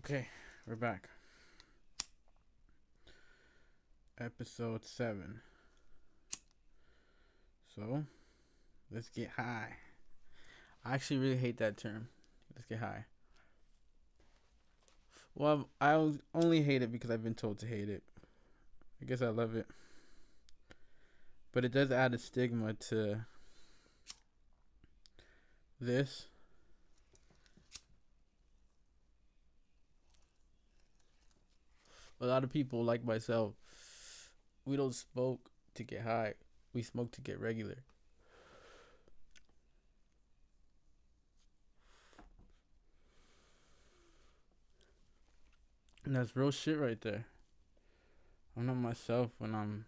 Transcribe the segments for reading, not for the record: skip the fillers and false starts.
Okay, we're back. Episode 7. So, let's get high. I actually really hate that term. Let's get high. Well, I only hate it because I've been told to hate it. I guess I love it. But it does add a stigma to this. A lot of people, like myself, we don't smoke to get high. We smoke to get regular. And that's real shit right there. I'm not myself when I'm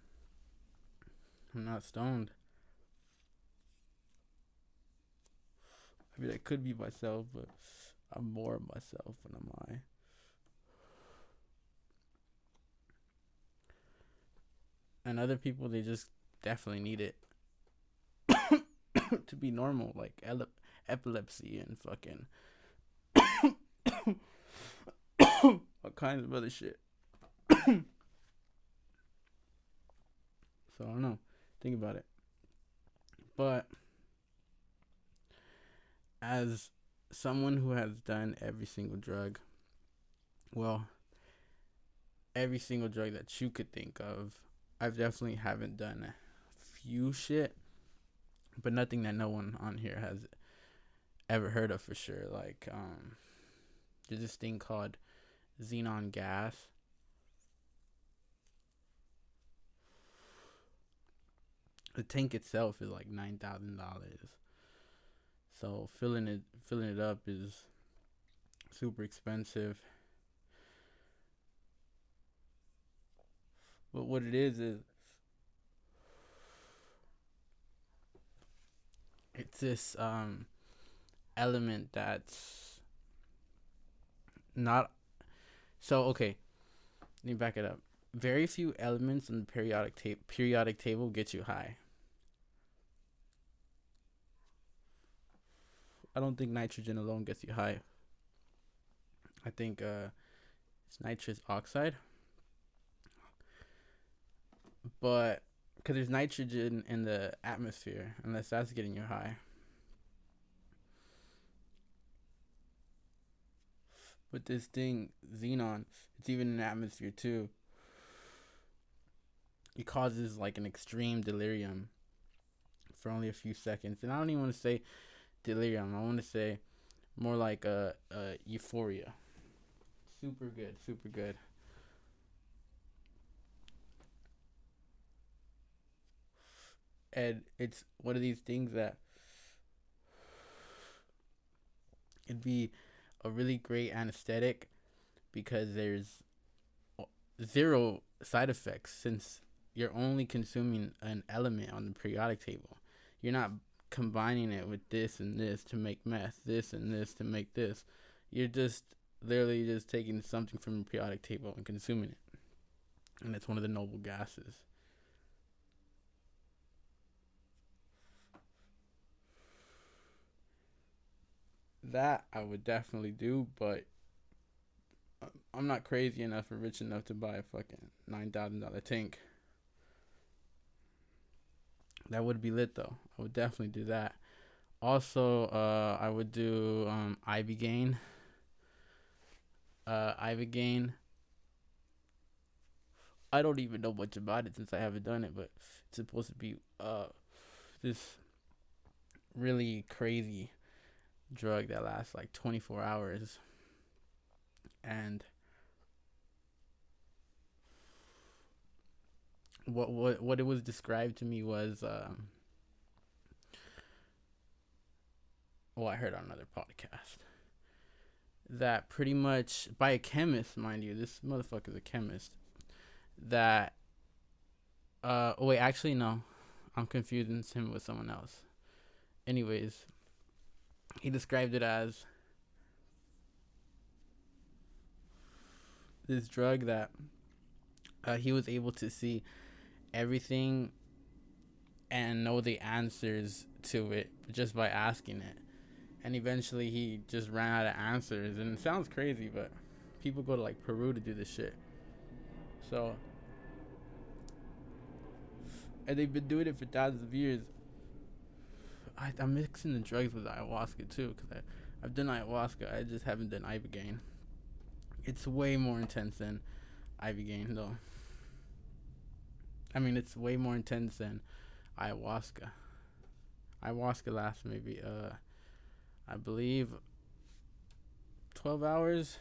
not stoned. I mean, I could be myself, but I'm more of myself when I'm high. And other people, they just definitely need it to be normal, like epilepsy and fucking all kinds of other shit. So I don't know. Think about it. But as someone who has done every single drug, well, every single drug that you could think of, I definitely haven't done a few shit, but nothing that no one on here has ever heard of for sure. Like, there's this thing called xenon gas. The tank itself is like $9,000. So filling it up is super expensive. But what it is it's this element that's not so okay. Let me back it up. Very few elements on the periodic table get you high. I don't think nitrogen alone gets you high. I think it's nitrous oxide, but because there's nitrogen in the atmosphere, unless that's getting you high. But this thing, xenon, it's even in the atmosphere too. It causes like an extreme delirium for only a few seconds. And I don't even want to say delirium. I want to say more like a euphoria. Super good, super good. And it's one of these things that it'd be a really great anesthetic because there's zero side effects since you're only consuming an element on the periodic table. You're not combining it with this and this to make meth, this and this to make this. You're just literally just taking something from the periodic table and consuming it. And it's one of the noble gases. That I would definitely do, but I'm not crazy enough or rich enough to buy a fucking $9,000 tank. That would be lit though. I would definitely do that. Also, I would do Ibogaine. Ibogaine. I don't even know much about it since I haven't done it, but it's supposed to be this really crazy drug that lasts like 24 hours, and what it was described to me was I heard on another podcast that pretty much by a chemist, mind you, this motherfucker's a chemist. That wait, actually no, I'm confusing him with someone else. Anyways, he described it as this drug that he was able to see everything and know the answers to it just by asking it. And eventually he just ran out of answers. And it sounds crazy, but people go to like Peru to do this shit. So, and they've been doing it for thousands of years. I'm mixing the drugs with ayahuasca too, because I've done ayahuasca. I just haven't done ibogaine. It's way more intense than ibogaine, though. I mean, it's way more intense than ayahuasca. Ayahuasca lasts maybe, I believe, 12 hours,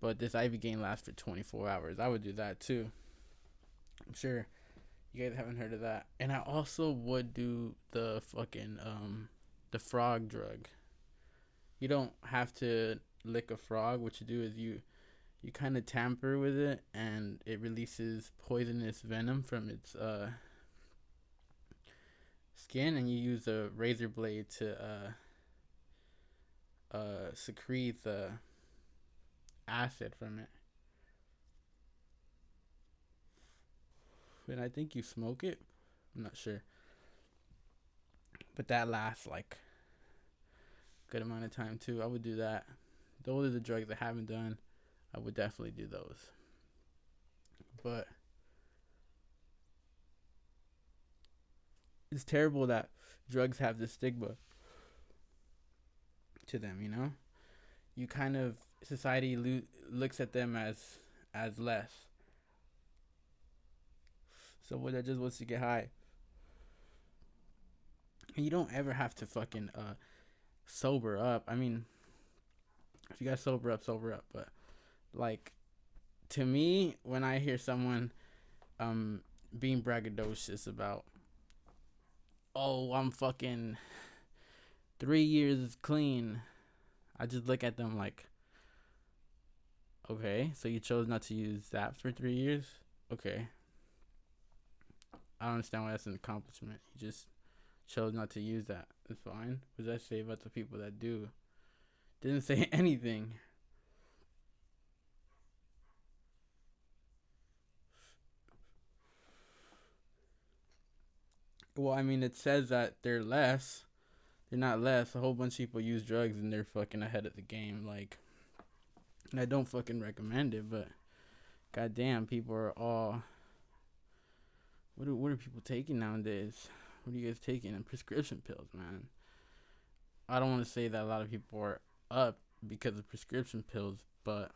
but this ibogaine lasts for 24 hours. I would do that too. I'm sure you guys haven't heard of that. And I also would do the fucking the frog drug. You don't have to lick a frog. What you do is you kind of tamper with it, and it releases poisonous venom from its skin, and you use a razor blade to secrete the acid from it. And I think you smoke it. I'm not sure, but that lasts like a good amount of time too. I would do that. Those are the drugs I haven't done. I would definitely do those. But it's terrible that drugs have this stigma to them, you know? You kind of society looks at them as less. Someone that just wants to get high. And you don't ever have to fucking sober up. I mean, if you gotta sober up, sober up. But like, to me, when I hear someone being braggadocious about, oh, I'm fucking 3 years clean, I just look at them like, okay, so you chose not to use that for 3 years? Okay. I don't understand why that's an accomplishment. You just chose not to use that. It's fine. What does that say about the people that do? Didn't say anything. Well, I mean, it says that they're less. They're not less. A whole bunch of people use drugs and they're fucking ahead of the game. Like, and I don't fucking recommend it, but goddamn, people are all. What are people taking nowadays? What are you guys taking? And prescription pills, man. I don't want to say that a lot of people are up because of prescription pills, but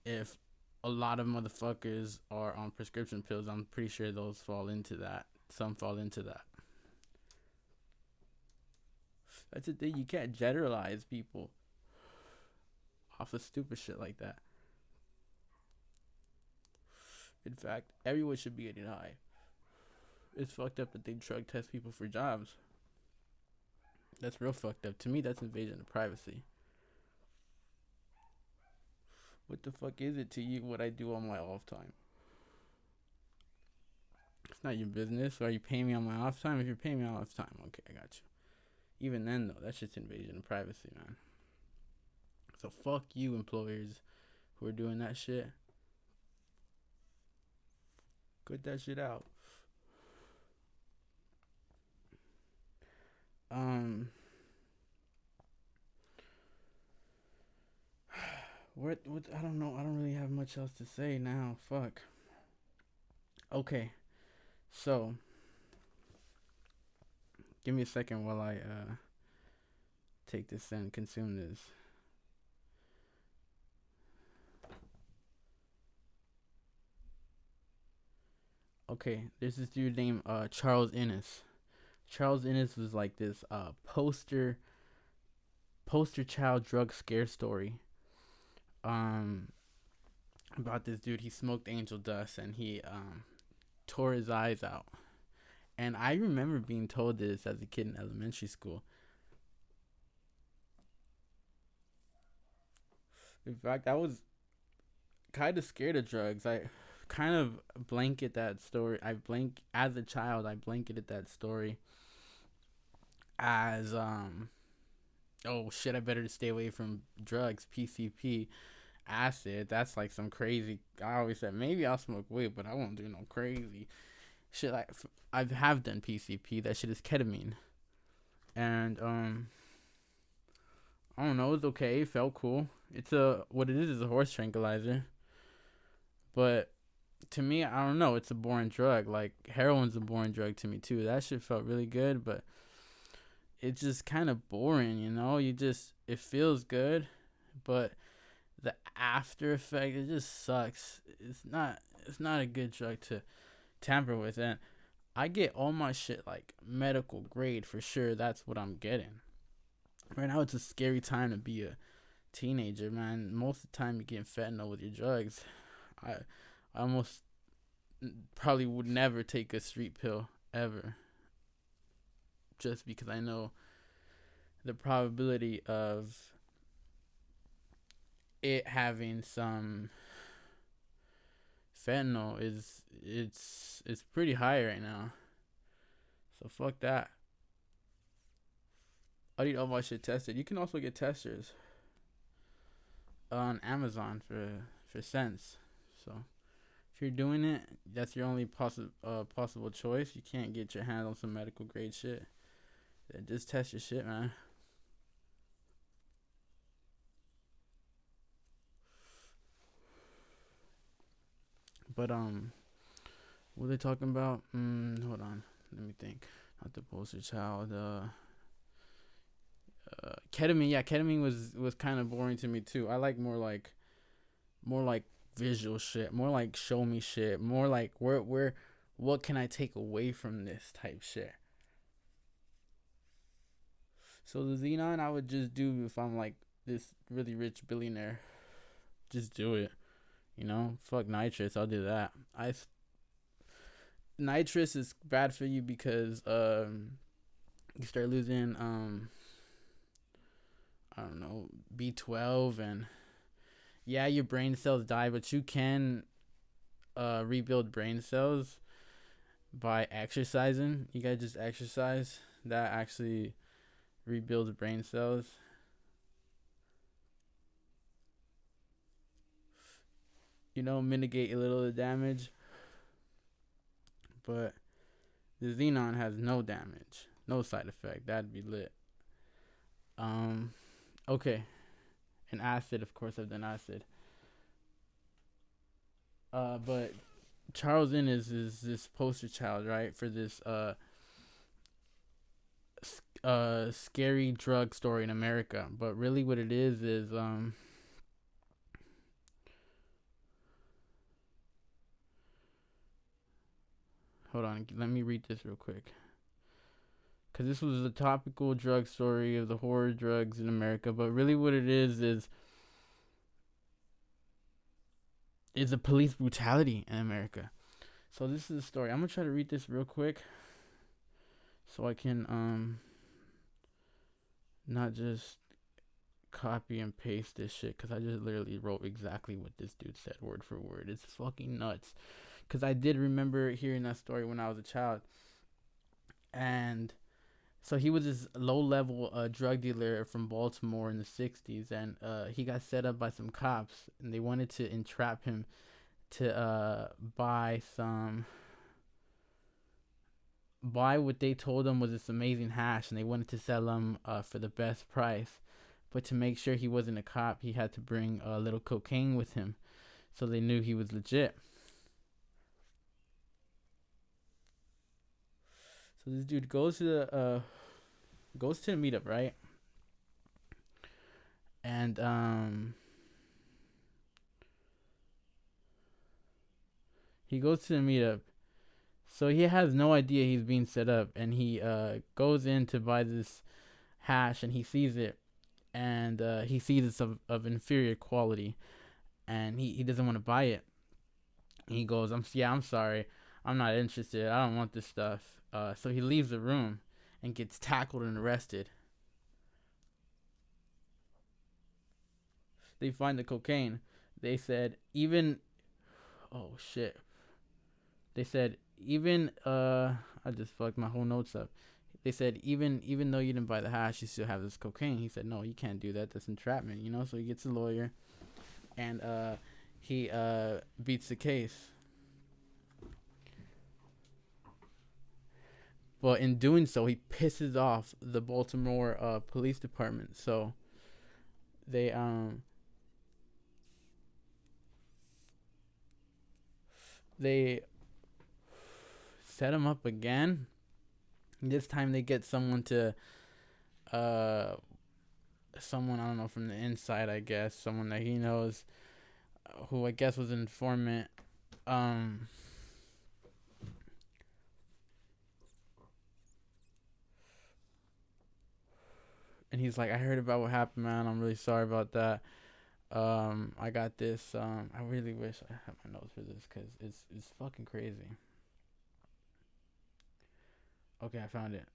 if a lot of motherfuckers are on prescription pills, I'm pretty sure those fall into that. Some fall into that. That's the thing. You can't generalize people off of stupid shit like that. In fact, everyone should be getting high. It's fucked up that they drug test people for jobs. That's real fucked up. To me, that's invasion of privacy. What the fuck is it to you what I do on my off time? It's not your business. Are you paying me on my off time? If you're paying me on off time, okay, I got you. Even then, though, that's just invasion of privacy, man. So fuck you, employers who are doing that shit. Cut that shit out. What I don't know. I don't really have much else to say now. Fuck. Okay. So, give me a second while I take this and consume this. Okay, there's this dude named Charles Innes. Charles Innes was like this poster child drug scare story. About this dude. He smoked angel dust and he tore his eyes out. And I remember being told this as a kid in elementary school. In fact, I was kind of scared of drugs. I kind of blanket that story. As a child, I blanketed that story as oh shit, I better stay away from drugs, PCP, acid. That's like some crazy. I always said maybe I'll smoke weed, but I won't do no crazy shit. I have done PCP. That shit is ketamine, and I don't know. It was okay. It felt cool. It's a what it is a horse tranquilizer. But to me, I don't know. It's a boring drug. Like heroin's a boring drug to me too. That shit felt really good, but it's just kind of boring. You know, it feels good, but the after effect it just sucks. It's not a good drug to tamper with, and I get all my shit like medical grade for sure. That's what I'm getting. Right now, it's a scary time to be a teenager, man. Most of the time, you're getting fentanyl with your drugs. I almost probably would never take a street pill ever, just because I know the probability of it having some fentanyl is it's pretty high right now. So fuck that. I need all my shit tested. You can also get testers on Amazon for cents. So if you're doing it, that's your only possible choice. You can't get your hands on some medical grade shit. Then just test your shit, man. But what are they talking about? Hold on, let me think. Not the poster child. Ketamine. Yeah, ketamine was kind of boring to me too. I like more like visual shit, more like show me shit, more like where what can I take away from this type shit. So the Xenon I would just do if I'm like this really rich billionaire. Just do it. You know, fuck nitrous. I'll do that. I Nitrous is bad for you because you start losing I don't know B12 and yeah your brain cells die, but you can rebuild brain cells by exercising. You gotta just exercise. That actually rebuilds brain cells. You know, mitigate a little of the damage, but the Xenon has no damage, no side effect. That'd be lit. Um, okay, and acid, of course, I've done acid. But Charles is this poster child, right, for this scary drug story in America. But really, what it is hold on, let me read this real quick. Because this was a topical drug story of the horror drugs in America, but really what it is a police brutality in America. So this is the story. I'm gonna try to read this real quick, so I can not just copy and paste this shit, because I just literally wrote exactly what this dude said word for word. It's fucking nuts. Because I did remember hearing that story when I was a child, and so he was this low level drug dealer from Baltimore in the 60s, and he got set up by some cops, and they wanted to entrap him to buy what they told him was this amazing hash, and they wanted to sell him for the best price. But to make sure he wasn't a cop, he had to bring a little cocaine with him, so they knew he was legit. So this dude goes to the meetup, right? And he goes to the meetup. So he has no idea he's being set up, and he goes in to buy this hash, and he sees it, and he sees it's of inferior quality, and he doesn't want to buy it. He goes, I'm sorry, I'm not interested. I don't want this stuff. So he leaves the room and gets tackled and arrested. They find the cocaine. They said even oh shit. They said even I just fucked my whole notes up. They said even though you didn't buy the hash, you still have this cocaine. He said no, you can't do that. That's entrapment, you know. So he gets a lawyer, and he beats the case. But in doing so, he pisses off the Baltimore police department. So they they set him up again. This time they get someone to uh someone, I don't know, from the inside, I guess, someone that he knows, who I guess was an informant. Um, and he's like, I heard about what happened, man. I'm really sorry about that. I got this. I really wish I had my notes for this because it's fucking crazy. Okay, I found it.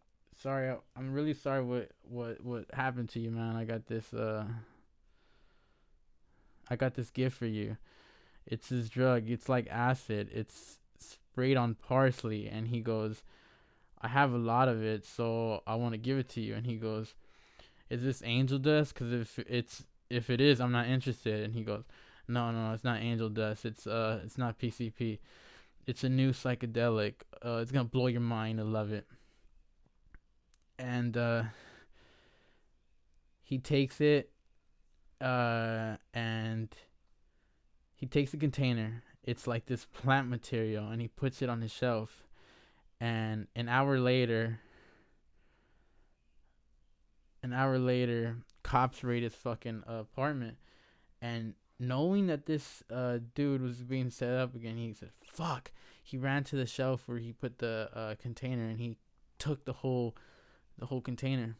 Sorry, I'm really sorry what happened to you, man. I got this gift for you. It's this drug. It's like acid. It's sprayed on parsley. And he goes, I have a lot of it, so I want to give it to you. And he goes, is this angel dust? Because if it is, I'm not interested. And he goes, no, it's not angel dust. It's not PCP. It's a new psychedelic. It's gonna blow your mind. I love it. And he takes it. And he takes a container. It's like this plant material, and he puts it on his shelf. And an hour later, cops raid his fucking apartment. And knowing that this dude was being set up again, he said, "Fuck!" He ran to the shelf where he put the container, and he took the whole container.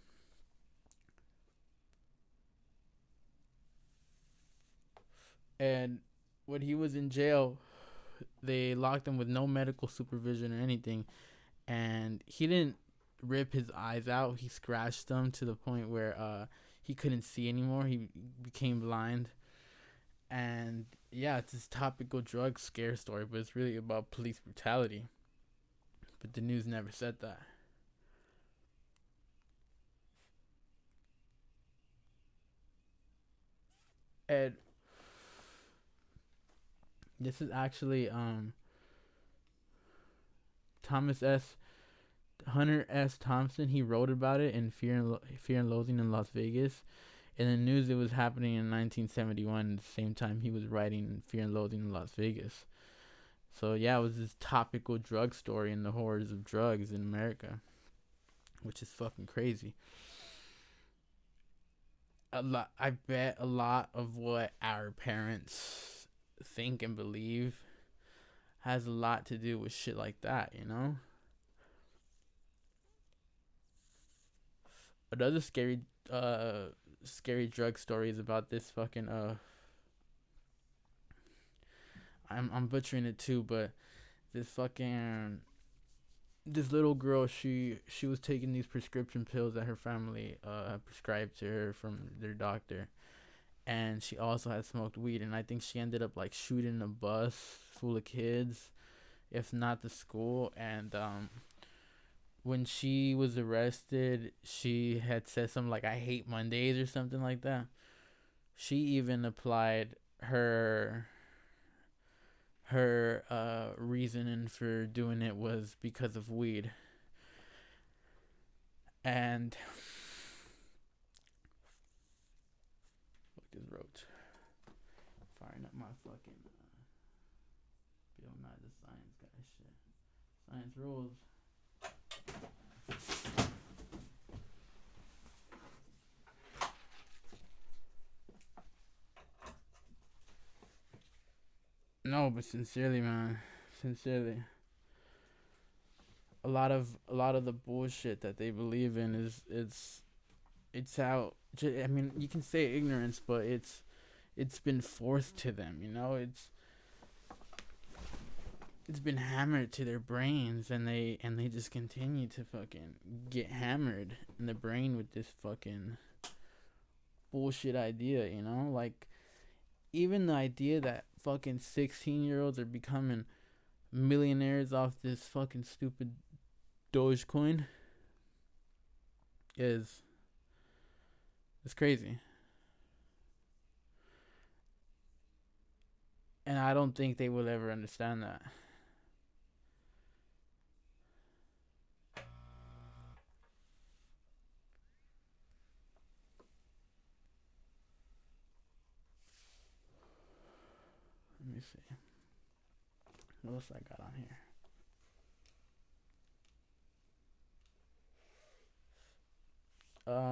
And when he was in jail, they locked him with no medical supervision or anything. And he didn't rip his eyes out. He scratched them to the point where he couldn't see anymore. He became blind. And yeah, it's this topical drug scare story, but it's really about police brutality. But the news never said that. And this is actually Thomas S. Hunter S. Thompson. He wrote about it in Fear and Loathing in Las Vegas. In the news, it was happening in 1971, the same time he was writing Fear and Loathing in Las Vegas. So yeah, it was this topical drug story and the horrors of drugs in America, which is fucking crazy. I bet a lot of what our parents think and believe has a lot to do with shit like that, you know? Another uh scary drug story is about this fucking I'm butchering it too, but this fucking this little girl, she was taking these prescription pills that her family prescribed to her from their doctor, and she also had smoked weed, and I think she ended up like shooting a bus full of kids, if not the school. And when she was arrested, she had said something like, I hate Mondays or something like that. She even applied her reasoning for doing it was because of weed. And fuck this roach firing up my fucking Bill Nye the Science Guy shit. Science rules. No, but sincerely, man, sincerely, a lot of the bullshit that they believe in is it's out. I mean, you can say ignorance, but it's been forced to them. You know, it's been hammered to their brains, and they just continue to fucking get hammered in the brain with this fucking bullshit idea. You know, like even the idea that fucking 16-year-olds are becoming millionaires off this fucking stupid Dogecoin is it's crazy. And I don't think they will ever understand that. see. What else I got on here?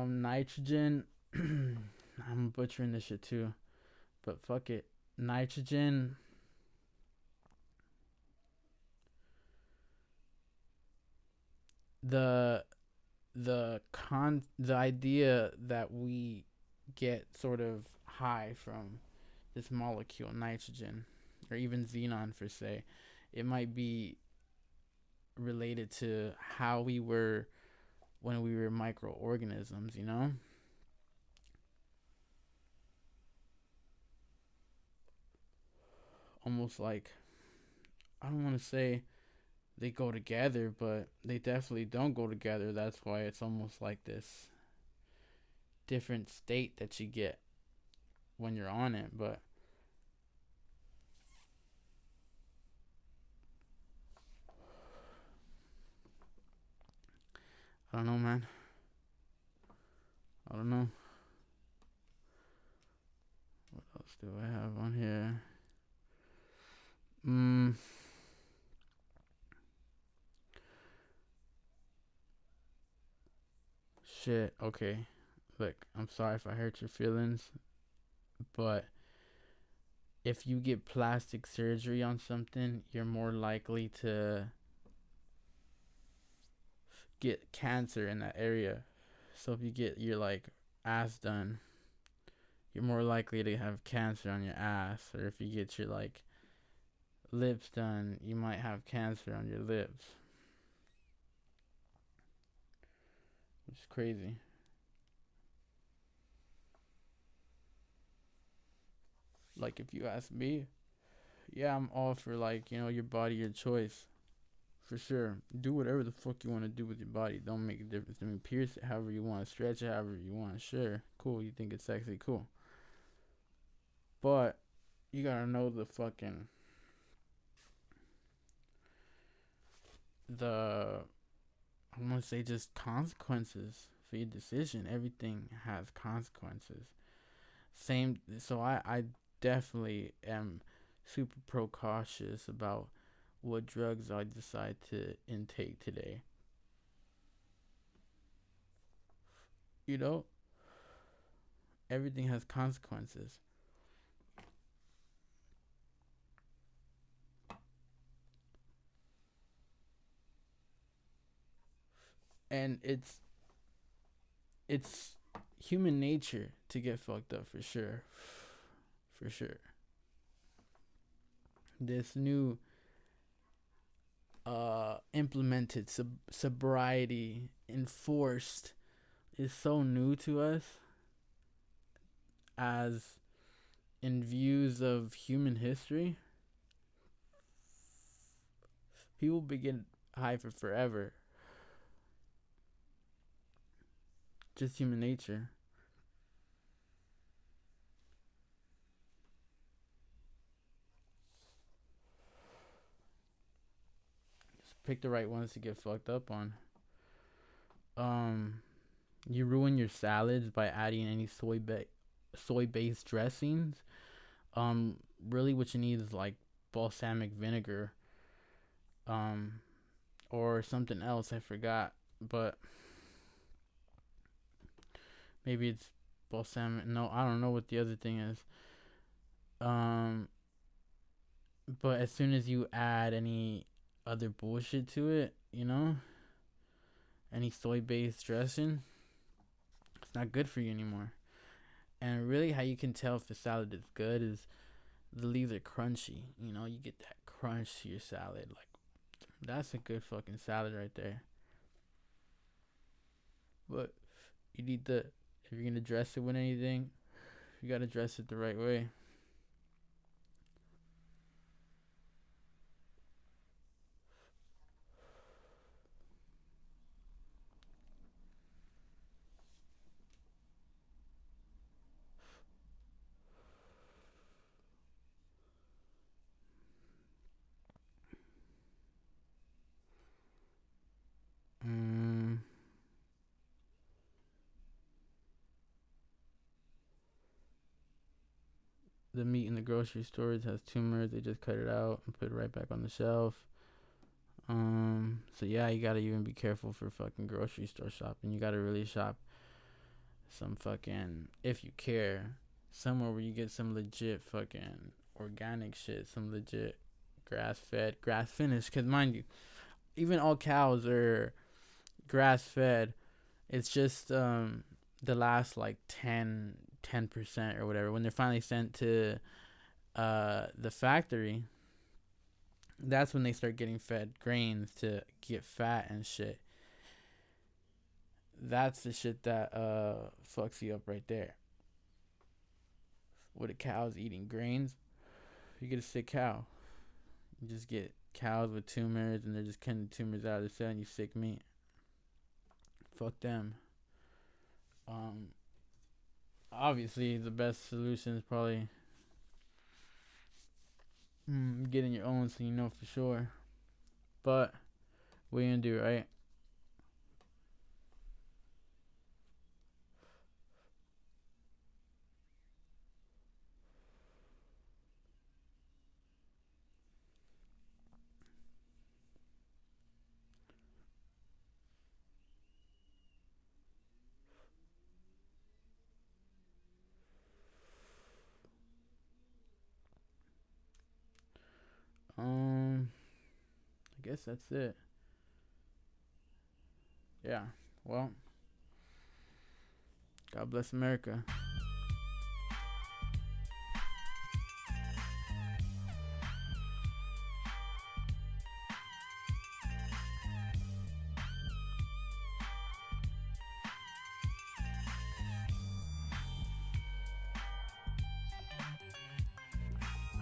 Nitrogen. I'm butchering this shit too, but fuck it. Nitrogen. The the idea that we get sort of high from this molecule nitrogen, or even xenon for say, it might be related to how we were when we were microorganisms, you know? Almost like, I don't want to say they go together, but they definitely don't go together. That's why it's almost like this different state that you get when you're on it. But I don't know, man. I don't know. What else do I have on here? Mm, shit. Okay. Look, I'm sorry if I hurt your feelings, but if you get plastic surgery on something, you're more likely to get cancer in that area. So if you get your like ass done, you're more likely to have cancer on your ass. Or if you get your like lips done, you might have cancer on your lips. Which is crazy. Like if you ask me, yeah, I'm all for like, your body, your choice. For sure. Do whatever the fuck you want to do with your body. Don't make a difference. I mean, pierce it however you want, stretch it however you want. Sure. Cool. You think it's sexy. Cool. But you gotta know the, I want to say just consequences for your decision. Everything has consequences. Same. So I definitely am super pro cautious about what drugs I decide to intake today. You know, everything has consequences. And it's human nature to get fucked up for sure. For sure. This new implemented sobriety enforced is so new to us as in views of human history. People begin high for forever. Just human nature. Just pick the right ones to get fucked up on. Um, you ruin your salads by adding any soy based dressings. Um, Really, what you need is like balsamic vinegar. Um, or something else I forgot, but maybe it's balsamic. No, I don't know what the other thing is. Um, but as soon as you add any other bullshit to it, any soy based dressing, it's not good for you anymore. And really, how you can tell if the salad is good is the leaves are crunchy. You get that crunch to your salad. Like, that's a good fucking salad right there. But you need if you're gonna dress it with anything, you gotta dress it the right way. Mm, the meat in the grocery stores has tumors. They just cut it out and put it right back on the shelf. So yeah, you gotta even be careful for fucking grocery store shopping. You gotta really shop some fucking, if you care, somewhere where you get some legit fucking organic shit, some legit grass fed, grass finished. Cause mind you, even all cows are grass fed. It's just the last like 10% or whatever, when they're finally sent to the factory, that's when they start getting fed grains to get fat and shit. That's the shit that fucks you up right there. With the cows eating grains, you get a sick cow. You just get cows with tumors, and they're just cutting the tumors out of the cell, and you sick meat. Fuck them. Obviously, the best solution is probably getting your own, so you know for sure. But what you gonna do, right? I guess that's it. Yeah. Well, God bless America.